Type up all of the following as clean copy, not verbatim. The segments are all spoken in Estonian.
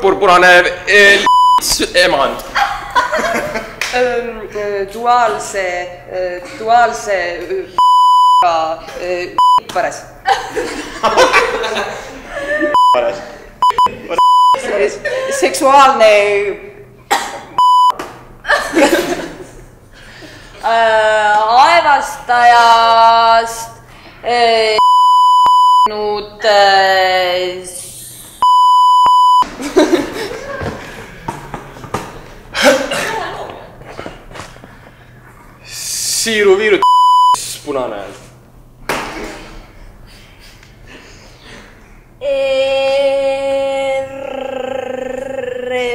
purpurane emand. duaalse paras. Seksuaalne aevastajast siiruviirut punane.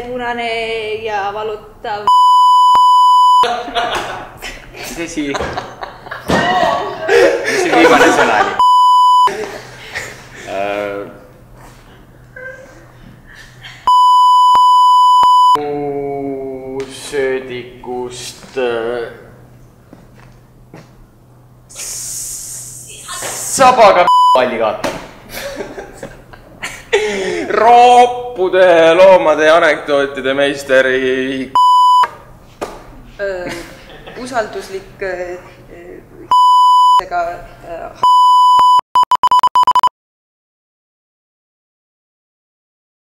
punane ja valutav. Mis see viimane sõna oli? Söödikust sabaga alligaator. Roppude loomade anekdootide meisteri usalduslik